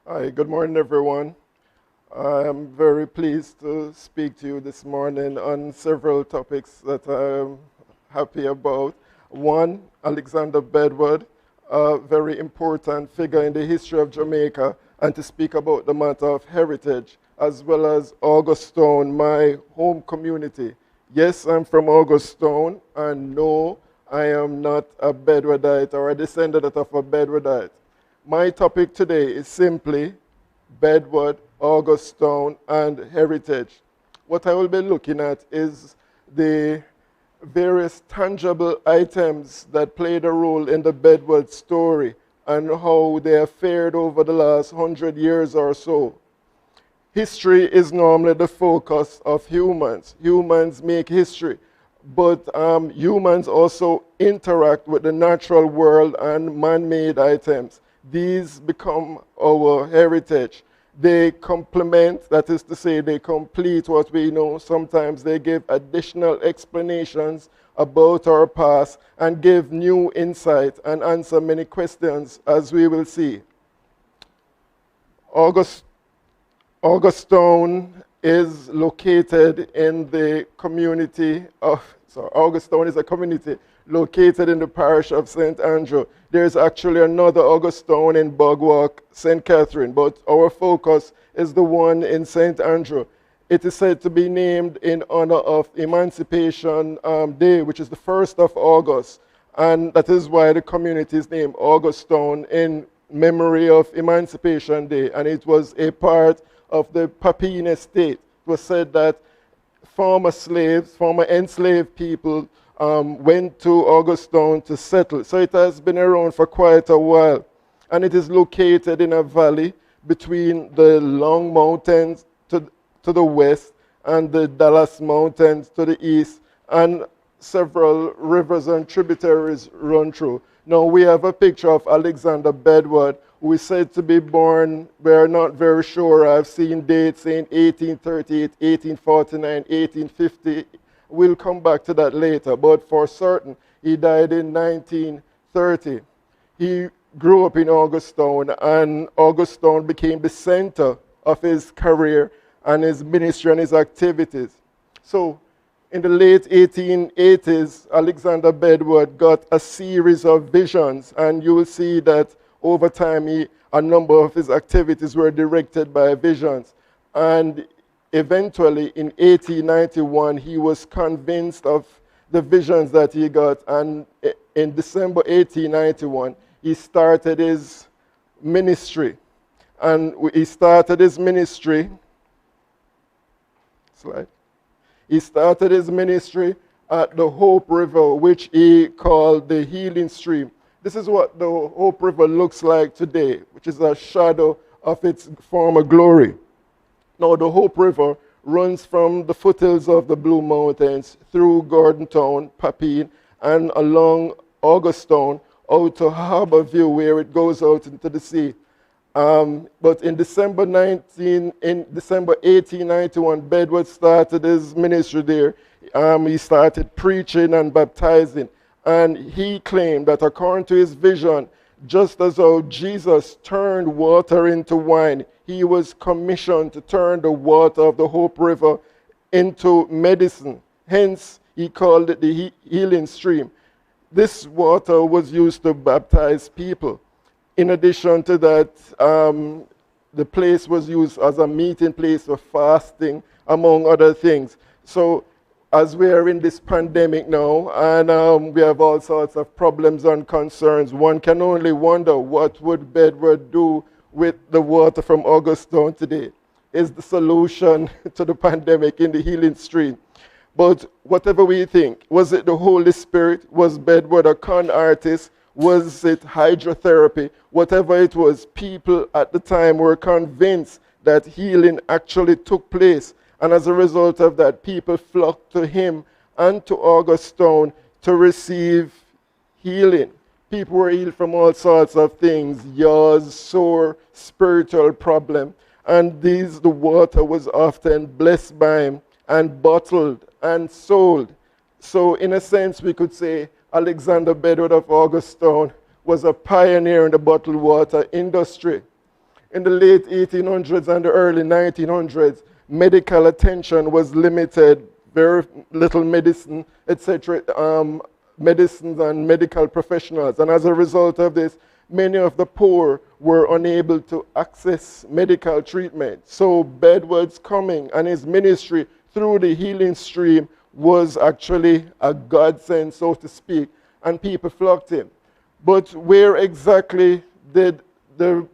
Hi, good morning, everyone. I'm very pleased to speak to you this morning on several topics that I'm happy about. One, Alexander Bedward, a very important figure in the history of Jamaica, and to speak about the matter of heritage, as well as Augustone, my home community. Yes, I'm from Augustone, and no, I am not a Bedwardite or a descendant of a Bedwardite. My topic today is simply Bedward, Augustone, and heritage. What I will be looking at is the various tangible items that played a role in the Bedward story and how they have fared over the last 100 years or so. History is normally the focus of humans. Humans make history, but humans also interact with the natural world and man-made items. These become our heritage. They complement, that is to say, they complete what we know. Sometimes they give additional explanations about our past and give new insight and answer many questions, as we will see. Augustone is located in the community of, Augustone is a community located in the parish of St. Andrew. There's actually another Augustone in Bugwalk, St. Catherine, but our focus is the one in St. Andrew. It is said to be named in honor of Emancipation Day, which is the 1st of August, and that is why the community is named Augustone in memory of Emancipation Day, and it was a part of the Papine estate. It was said that former slaves, former enslaved people went to Augustone to settle. So it has been around for quite a while. And it is located in a valley between the Long Mountains to the west and the Dallas Mountains to the east, and several rivers and tributaries run through. Now we have a picture of Alexander Bedward, who is said to be born, we're not very sure. I've seen dates in 1838, 1849, 1850. We'll come back to that later, but for certain, he died in 1930. He grew up in Augustone, and Augustone became the center of his career and his ministry and his activities. So in the late 1880s, Alexander Bedward got a series of visions, and you will see that over time, a number of his activities were directed by visions. And eventually, in 1891, he was convinced of the visions that he got. And in December 1891, he started his ministry. And he started his ministry, He started his ministry at the Hope River, which he called the Healing Stream. This is what the Hope River looks like today, which is a shadow of its former glory. Now, the Hope River runs from the foothills of the Blue Mountains through Gordontown, Papine, and along Augustone out to Harbor View, where it goes out into the sea. But in December 1891, Bedward started his ministry there. He started preaching and baptizing. And he claimed that according to his vision, just as how Jesus turned water into wine, he was commissioned to turn the water of the Hope River into medicine. Hence, he called it the healing stream. This water was used to baptize people. In addition to that, the place was used as a meeting place for fasting, among other things. So as we are in this pandemic now, and we have all sorts of problems and concerns, one can only wonder what would Bedward do with the water from Augustone today. Is the solution to the pandemic in the healing stream? But whatever we think, was it the Holy Spirit? Was Bedward a con artist? Was it hydrotherapy? Whatever it was, people at the time were convinced that healing actually took place. And as a result of that, people flocked to him and to Augustone to receive healing. People were healed from all sorts of things, yaws, sore, spiritual problem. And the water was often blessed by him and bottled and sold. So in a sense, we could say Alexander Bedward of Augustone was a pioneer in the bottled water industry. In the late 1800s and the early 1900s, medical attention was limited, very little medicine, etc., medicines and medical professionals. And as a result of this, many of the poor were unable to access medical treatment. So Bedward's coming and his ministry through the healing stream was actually a godsend, so to speak, and people flocked him. But where exactly did the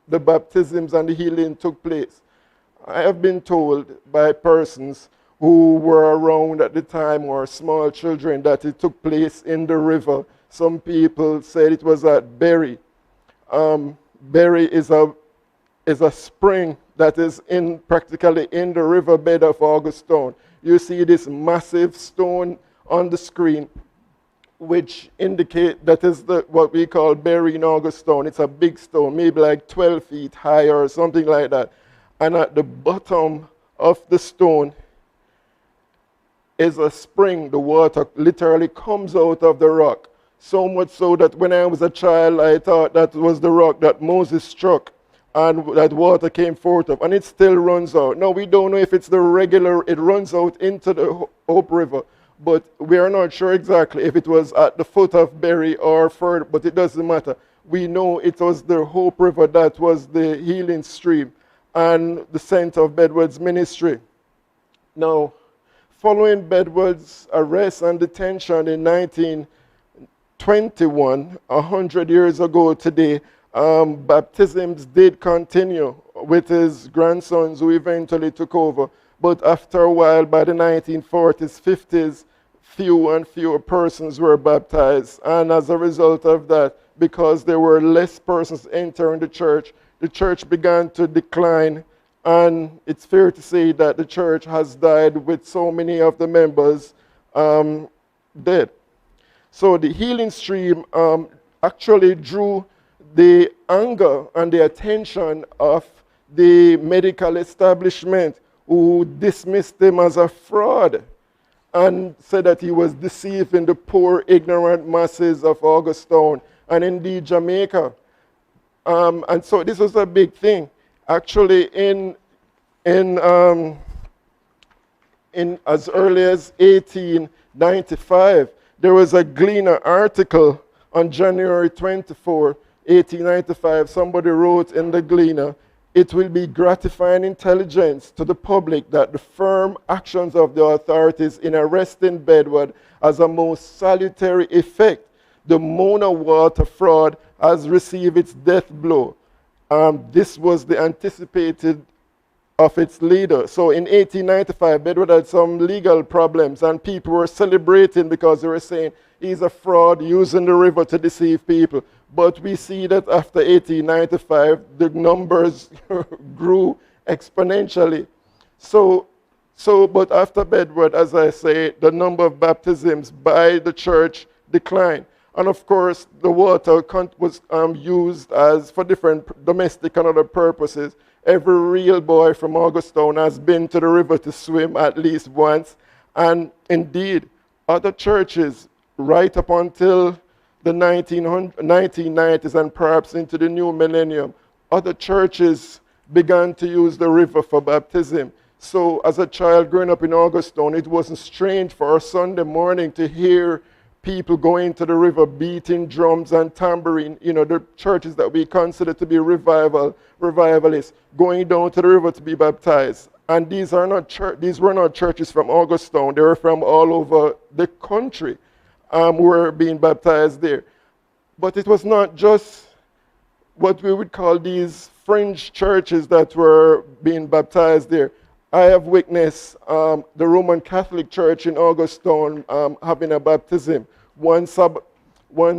baptisms and the healing took place? I have been told by persons who were around at the time, or small children, that it took place in the river. Some people said it was at Berry. Berry is a spring that is practically in the riverbed of Augustone. You see this massive stone on the screen, which indicate that is what we call Berry in Augustone. It's a big stone, maybe like 12 feet high or something like that. And at the bottom of the stone is a spring. The water literally comes out of the rock. So much so that when I was a child, I thought that was the rock that Moses struck and that water came forth of, and it still runs out. Now, we don't know if it's the regular, it runs out into the Hope River, but we are not sure exactly if it was at the foot of Berry or further, but it doesn't matter. We know it was the Hope River that was the healing stream and the center of Bedward's ministry. Now, following Bedward's arrest and detention in 1921, 100 years ago today, baptisms did continue with his grandsons who eventually took over. But after a while, by the 1940s, 50s, fewer and fewer persons were baptized. And as a result of that, because there were less persons entering the church began to decline. And it's fair to say that the church has died with so many of the members dead. So the healing stream actually drew the anger and the attention of the medical establishment, who dismissed him as a fraud and said that he was deceiving the poor, ignorant masses of Augustone and indeed Jamaica. And so this was a big thing. Actually, in as early as 1895, there was a Gleaner article on January 24, 1895. Somebody wrote in the Gleaner, "It will be gratifying intelligence to the public that the firm actions of the authorities in arresting Bedward has a most salutary effect. The Mona water fraud has received its death blow." This was the anticipated of its leader. So in 1895, Bedward had some legal problems, and people were celebrating because they were saying he's a fraud using the river to deceive people. But we see that after 1895, the numbers grew exponentially. But after Bedward, as I say, the number of baptisms by the church declined. And of course, the water was used for different domestic and other purposes. Every real boy from Augustone has been to the river to swim at least once. And indeed, other churches, right up until the 1990s and perhaps into the new millennium, other churches began to use the river for baptism. So as a child growing up in Augustone, it wasn't strange for a Sunday morning to hear people going to the river beating drums and tambourine, the churches that we consider to be revivalists, going down to the river to be baptized. And these were not churches from Augustone. They were from all over the country who were being baptized there. But it was not just what we would call these fringe churches that were being baptized there. I have witnessed the Roman Catholic Church in Augustone having a baptism. One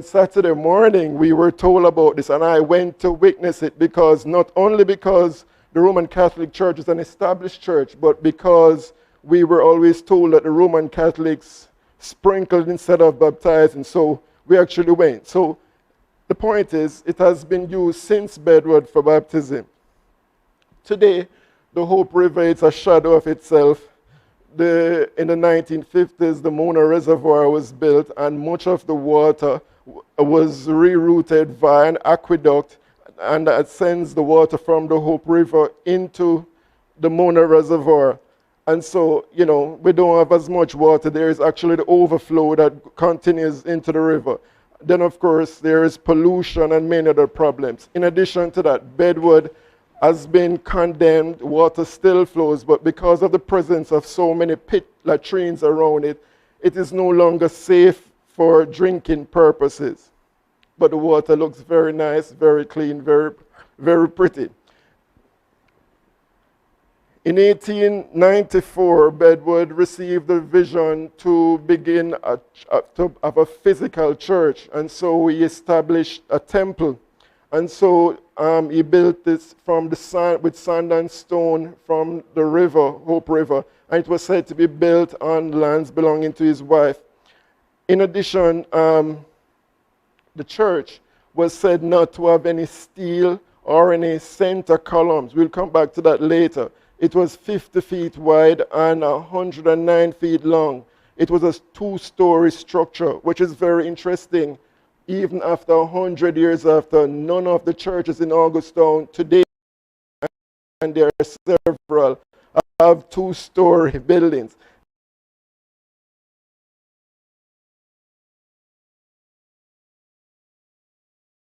Saturday morning, we were told about this, and I went to witness it not only because the Roman Catholic Church is an established church, but because we were always told that the Roman Catholics sprinkled instead of baptized, and so we actually went. So the point is, it has been used since Bedward for baptism. Today, the Hope River is a shadow of itself. In the 1950s, the Mona Reservoir was built, and much of the water was rerouted via an aqueduct and that sends the water from the Hope River into the Mona Reservoir. And so, you know, we don't have as much water. There is actually the overflow that continues into the river. Then, of course, there is pollution and many other problems. In addition to that, Bedward has been condemned. Water still flows, but because of the presence of so many pit latrines around it, it is no longer safe for drinking purposes. But the water looks very nice, very clean, very, very pretty. In 1894, Bedward received the vision to begin to have a physical church, and so he established a temple. And so he built this from the sand, with sand and stone from the river, Hope River, and it was said to be built on lands belonging to his wife. In addition, the church was said not to have any steel or any center columns. We'll come back to that later. It was 50 feet wide and 109 feet long. It was a two-story structure, which is very interesting. Even after 100 years after, none of the churches in Augustown today, and there are several, have two-story buildings.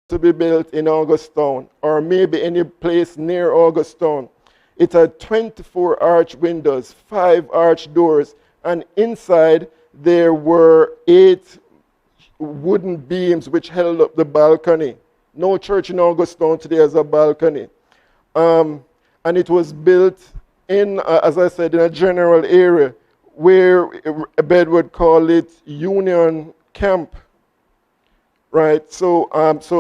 To be built in Augustown, or maybe any place near Augustown. It had 24 arch windows, 5 arch doors, and inside there were 8 wooden beams which held up the balcony. No church in Augustown today has a balcony. And it was built in, as I said, in a general area where Bedward called it Union Camp. Right, so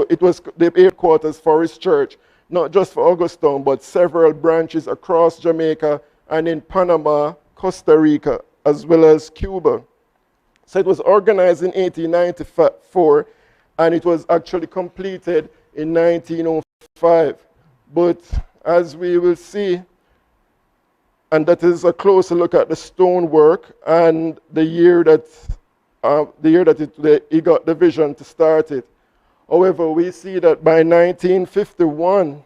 it was the headquarters for his church, not just for Augustown, but several branches across Jamaica and in Panama, Costa Rica, as well as Cuba. So it was organized in 1894, and it was actually completed in 1905. But as we will see, and that is a closer look at the stonework and the year that he got the vision to start it. However, we see that by 1951,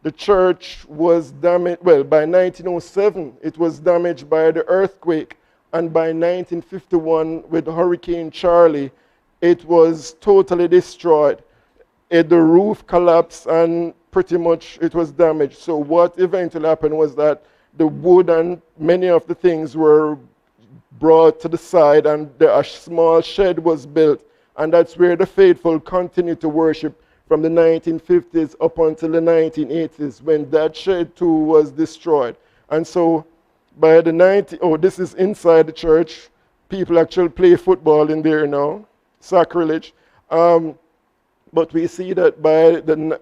the church was damaged. Well, by 1907, it was damaged by the earthquake. And by 1951, with Hurricane Charlie, it was totally destroyed. The roof collapsed and pretty much it was damaged. So what eventually happened was that the wood and many of the things were brought to the side, and a small shed was built, and that's where the faithful continued to worship from the 1950s up until the 1980s, when that shed too was destroyed. And so by the this is inside the church. People actually play football in there now, sacrilege. But we see that by the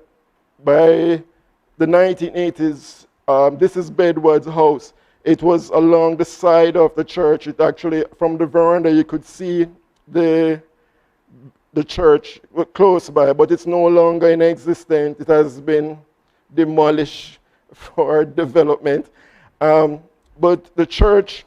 1980s, this is Bedward's house. It was along the side of the church. It actually, from the veranda, you could see the church close by, but it's no longer in existence. It has been demolished for development. But the church,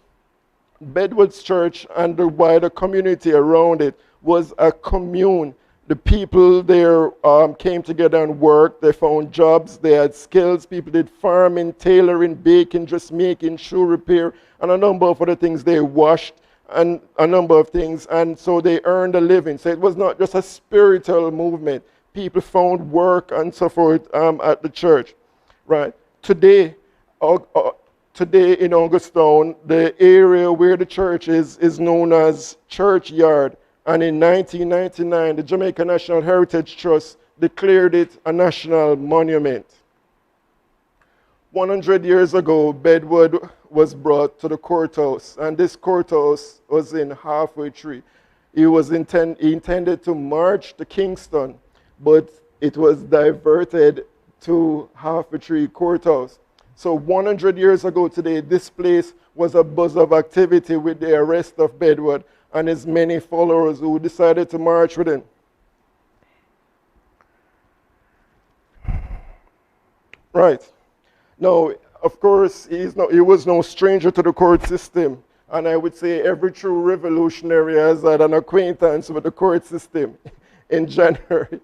Bedward's church, and the wider community around it was a commune. The people there came together and worked. They found jobs. They had skills. People did farming, tailoring, baking, dressmaking, shoe repair, and a number of other things. They washed and a number of things. And so they earned a living. So it was not just a spiritual movement. People found work and so forth at the church. Right. Today in Augustown, the area where the church is known as Churchyard. And in 1999, the Jamaica National Heritage Trust declared it a national monument. 100 years ago, Bedward was brought to the courthouse, and this courthouse was in Halfway Tree. He intended to march to Kingston, but it was diverted to Halfway Tree Courthouse. So 100 years ago today, this place was a buzz of activity with the arrest of Bedward and his many followers who decided to march with him. Right. Now, of course, he was no stranger to the court system. And I would say every true revolutionary has had an acquaintance with the court system. In January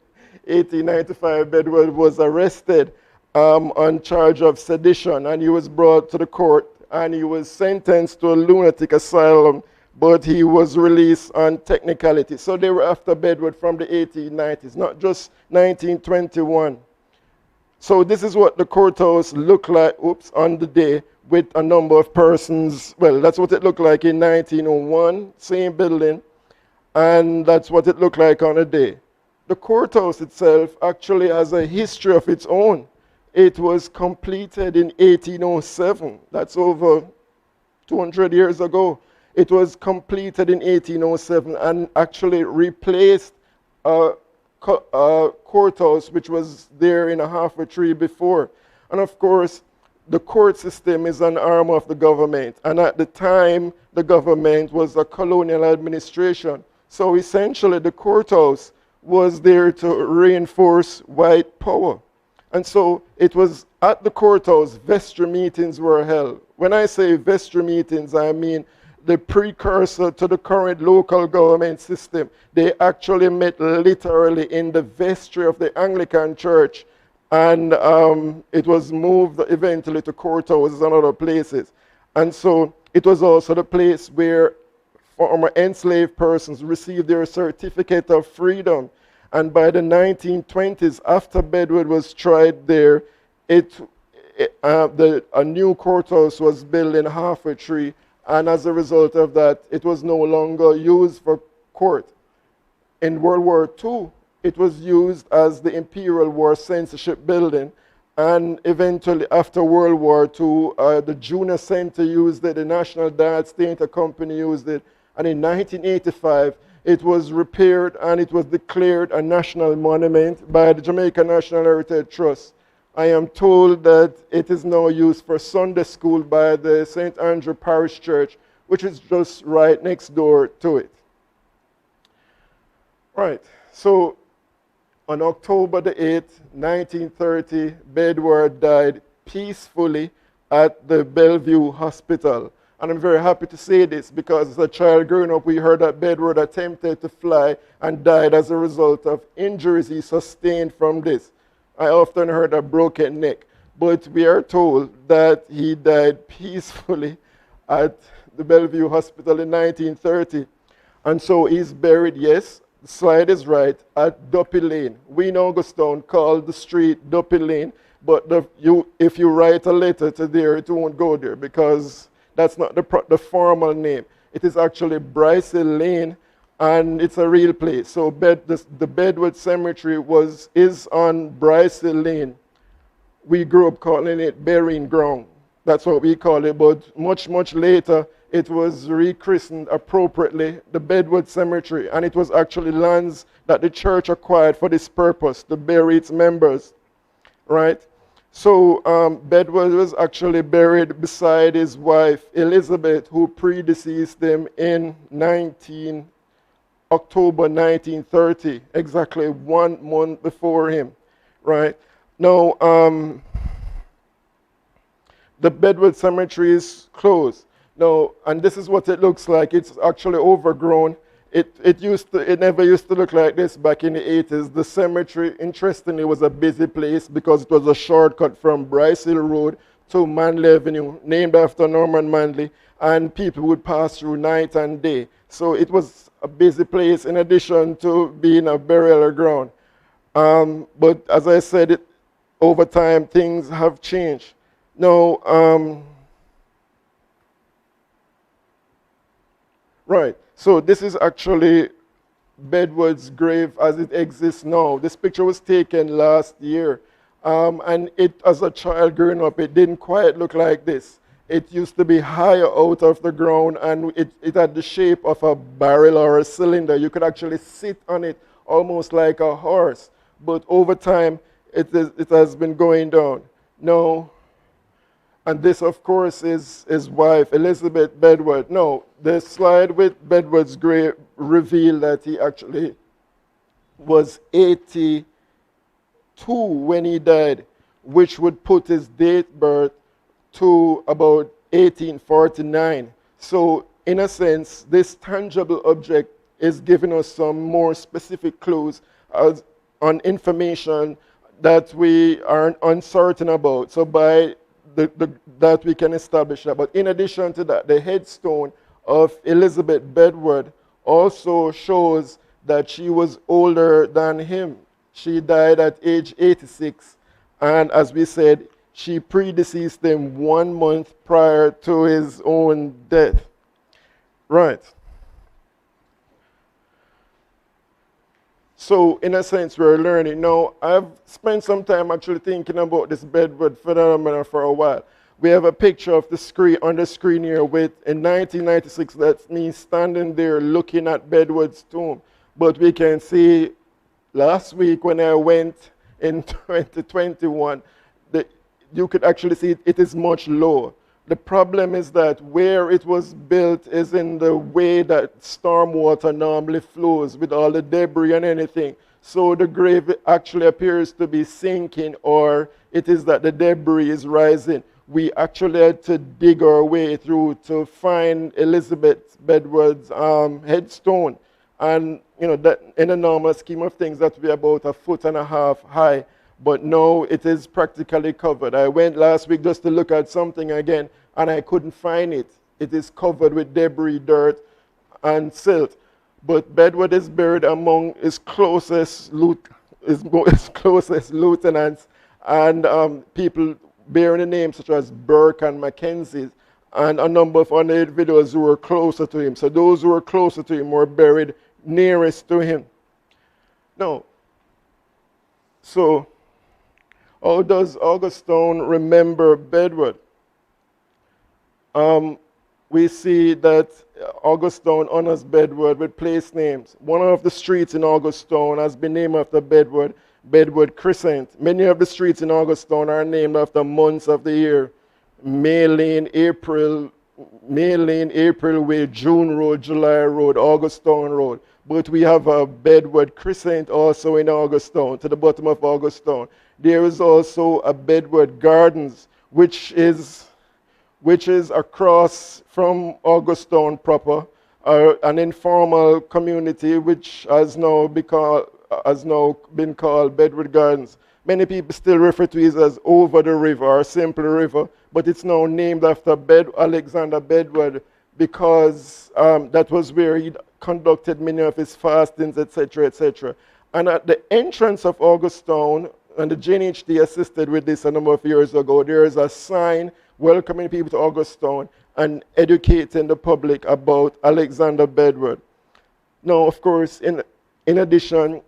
1895, Bedward was arrested on charge of sedition, and he was brought to the court, and he was sentenced to a lunatic asylum, but he was released on technicality. So they were after Bedward from the 1890s, not just 1921. So this is what the courthouse looked like, on the day, with a number of persons. Well, that's what it looked like in 1901, same building, and that's what it looked like on a day. The courthouse itself actually has a history of its own. It was completed in 1807. That's over 200 years ago. It was completed in 1807 and actually replaced a courthouse which was there in a half a tree before. And of course, the court system is an arm of the government. And at the time, the government was a colonial administration. So essentially, the courthouse was there to reinforce white power. And so it was at the courthouse, vestry meetings were held. When I say vestry meetings, I mean the precursor to the current local government system. They actually met literally in the vestry of the Anglican Church, and it was moved eventually to courthouses and other places. And so it was also the place where former enslaved persons received their certificate of freedom. And by the 1920s, after Bedward was tried there, a new courthouse was built in half a tree, and as a result of that, it was no longer used for court. In World War II, it was used as the Imperial War Censorship Building, and eventually after World War II, the Junior Center used it, the National Dance Theatre Company used it, and in 1985, it was repaired and it was declared a national monument by the Jamaica National Heritage Trust. I am told that it is now used for Sunday school by the St. Andrew Parish Church, which is just right next door to it. Right, so on October the 8th, 1930, Bedward died peacefully at the Bellevue Hospital. And I'm very happy to say this because as a child growing up, we heard that Bedward attempted to fly and died as a result of injuries he sustained from this. I often heard a broken neck, but we are told that he died peacefully at the Bellevue Hospital in 1930. And so he's buried, yes, the slide is right, at Duppy Lane. We in Augustown call the street Duppy Lane, but if you write a letter to there, it won't go there because that's not the formal name. It is actually Bryce Lane, and it's a real place. So the Bedward Cemetery is on Bryce Lane. We grew up calling it Burying Ground. That's what we call it, but much, much later, it was rechristened appropriately, the Bedward Cemetery, and it was actually lands that the church acquired for this purpose, to bury its members, right? So Bedward was actually buried beside his wife, Elizabeth, who predeceased him in October 1930, exactly 1 month before him, right? Now, the Bedward Cemetery is closed. Now, and this is what it looks like. It's actually overgrown. It never used to look like this back in the 80s. The cemetery, interestingly, was a busy place because it was a shortcut from Bryce Hill Road to Manley Avenue, named after Norman Manley, and people would pass through night and day. So it was a busy place in addition to being a burial ground. But as I said, over time, things have changed. Now, right. So this is actually Bedward's grave as it exists now. This picture was taken last year. And as a child growing up, it didn't quite look like this. It used to be higher out of the ground, and it had the shape of a barrel or a cylinder. You could actually sit on it almost like a horse. But over time, it has been going down. Now, and this, of course, is his wife, Elizabeth Bedward. No, the slide with Bedward's grave revealed that he actually was 82 when he died, which would put his date of birth to about 1849. So, in a sense, this tangible object is giving us some more specific clues on information that we are uncertain about. So by that we can establish that. But in addition to that, the headstone of Elizabeth Bedward also shows that she was older than him. She died at age 86, and as we said, she predeceased him 1 month prior to his own death. Right. So in a sense, we're learning. Now, I've spent some time actually thinking about this Bedward phenomenon for a while. We have a picture of the screen on the screen here with, in 1996, that's me standing there looking at Bedward's tomb. But we can see last week when I went in 2021, you could actually see it is much lower. The problem is that where it was built is in the way that stormwater normally flows with all the debris and anything. So the grave actually appears to be sinking, or it is that the debris is rising. We actually had to dig our way through to find Elizabeth Bedward's headstone. And you know, that in a normal scheme of things, that would be about 1.5 feet high. But no, it is practically covered. I went last week just to look at something again, and I couldn't find it. It is covered with debris, dirt, and silt. But Bedward is buried among his closest lieutenants and people bearing the names such as Burke and Mackenzie, and a number of other individuals who were closer to him. So those who were closer to him were buried nearest to him. Now, so how does Augustine remember Bedward? We see that Augustine honors Bedward with place names. One of the streets in Augustine has been named after Bedward, Bedward Crescent. Many of the streets in Augustine are named after months of the year. May Lane, April Way, June Road, July Road, Augustine Road. But we have a Bedward Crescent also in Augustine, to the bottom of Augustine. There is also a Bedward Gardens, which is across from Augustine proper, an informal community which has now been called Bedward Gardens. Many people still refer to it as Over the River or Simple River, but it's now named after Alexander Bedward, because that was where he conducted many of his fastings, etc., etc. And at the entrance of Augustine, and the JNHD assisted with this a number of years ago, there is a sign welcoming people to Augustine and educating the public about Alexander Bedward. Now, of course, in addition,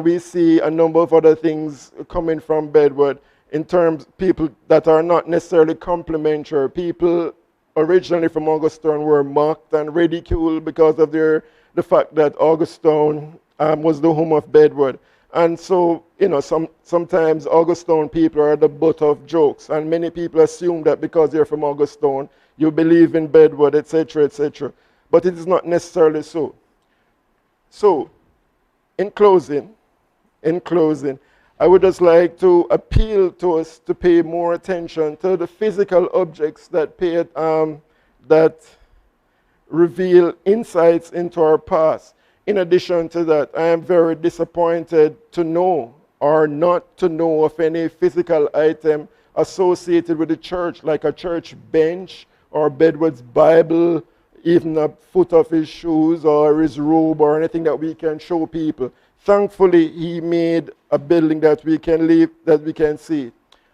we see a number of other things coming from Bedward in terms of people that are not necessarily complimentary. People originally from Augustine were mocked and ridiculed because of the fact that Augustine was the home of Bedward. And so, you know, sometimes Augustine people are the butt of jokes, and many people assume that because you're from Augustine, you believe in Bedward, etc., etc. But it is not necessarily so. So, in closing, I would just like to appeal to us to pay more attention to the physical objects that reveal insights into our past. In addition to that, I am very disappointed to know or not to know of any physical item associated with the church, like a church bench or Bedward's Bible, even a foot of his shoes or his robe or anything that we can show people. Thankfully, he made a building that we can live, that we can see.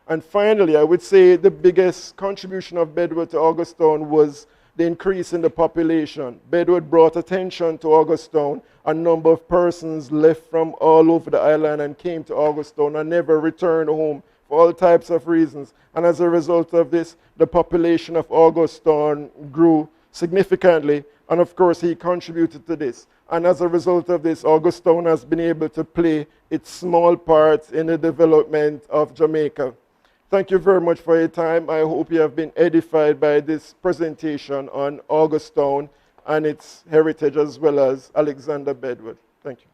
And finally, I would say the biggest contribution of Bedward to Augustine was the increase in the population. Bedward brought attention to Augustine. A number of persons left from all over the island and came to Augustine and never returned home for all types of reasons. And as a result of this, the population of Augustine grew significantly. And of course, he contributed to this. And as a result of this, Augustine has been able to play its small part in the development of Jamaica. Thank you very much for your time. I hope you have been edified by this presentation on Augustine and its heritage, as well as Alexander Bedward. Thank you.